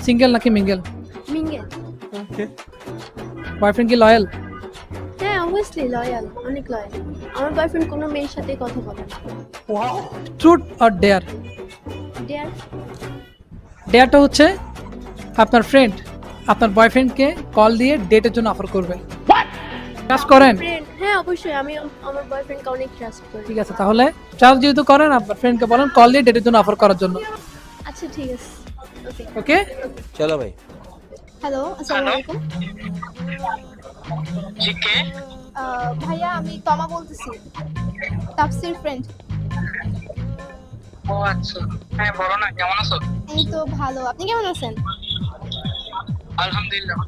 Single নাকি mingle? Mingle. Okay. Boyfriend কি loyal? হ্যাঁ অবভিয়াসলি লয়াল, অনেক লয়াল। আমার বয়ফ্রেন্ড কোনো মেয়ের সাথে কথা বলে না। Truth or dare? ডিয়ার। ডেয়ারটা হচ্ছে আপনার ফ্রেন্ড আপনার বয়ফ্রেন্ডকে কল দিয়ে ডেটের জন্য অফার করবে। ট্রাস্ট করেন? ফ্রেন্ড, হ্যাঁ অবশ্যই আমি আমার বয়ফ্রেন্ডকে অনেক ট্রাস্ট করি। ঠিক আছে, তাহলে ট্রাস্ট যেহেতু করেন আপনার ফ্রেন্ডকে বলেন কল দিয়ে ডেটের জন্য অফার করার জন্য। আচ্ছা ঠিক আছে, ওকে। ওকে। চলো ভাই। হ্যালো, আসসালামু আলাইকুম। জি কে? ভাইয়া আমি তমা বলতেছি, তাফসির ফ্রেন্ড। ও আচ্ছা, হ্যাঁ বলো না, কেমন আছো? এই তো ভালো, আপনি কেমন আছেন? আলহামদুলিল্লাহ।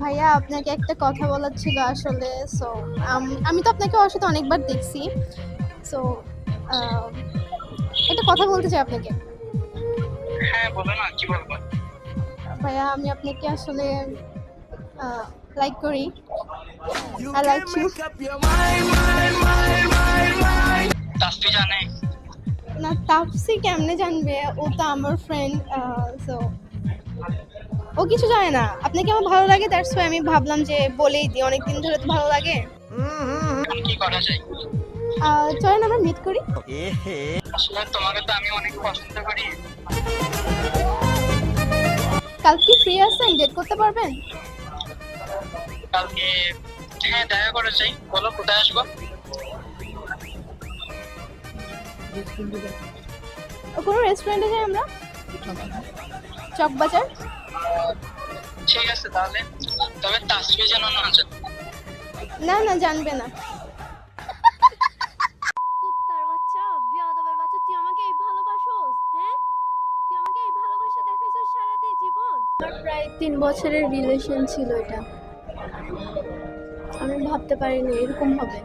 ভাইয়া আপনাকে একটা কথা বলার ছিল আসলে। সো আমি তো আপনাকে ওর সাথে অনেকবার দেখছি। সো একটা কথা বলতে চাই আপনাকে। হ্যাঁ বলো না, কি বলবো? ভাইয়া আমি আপনাকে আসলে লাইক করি। I like you. তাসফি জানে? না, তাপসি কেমনে জানবে? ও তো আমার ফ্রেন্ড। সো ও কিছু জানে না। আপনাকে আমার ভালো লাগে, দ্যাটস ওয়াই আমি ভাবলাম যে বলেই দিই, অনেকদিন ধরে তো ভালো লাগে। এখন কি করা যায়? চলেন আমরা মিট করি। আসলে তোমাকে তো আমি অনেক পছন্দ করি। কালকে ফ্রি আছেন? ডেট করতে পারবেন? কালকে হ্যাঁ দেখা করে যাই, বলো কোথায় আসবো? কোনো রেস্টুরেন্টে যাই আমরা, চকবাজার। ঠিক আছে তাহলে, তবে তাসফি যেন না জানে। না না, জানবে না। কুত্তার বাচ্চা, বিয়াদবের বাচ্চা, তুই আমাকে এই ভালোবাসোস? হ্যাঁ, তুই আমাকে এই ভালোবাসা দেখাইছিস সারাদিন জীবন। আমার প্রায় 3 বছরের রিলেশন ছিল এটা। আমি ভাবতে পারিনি এরকম হবে।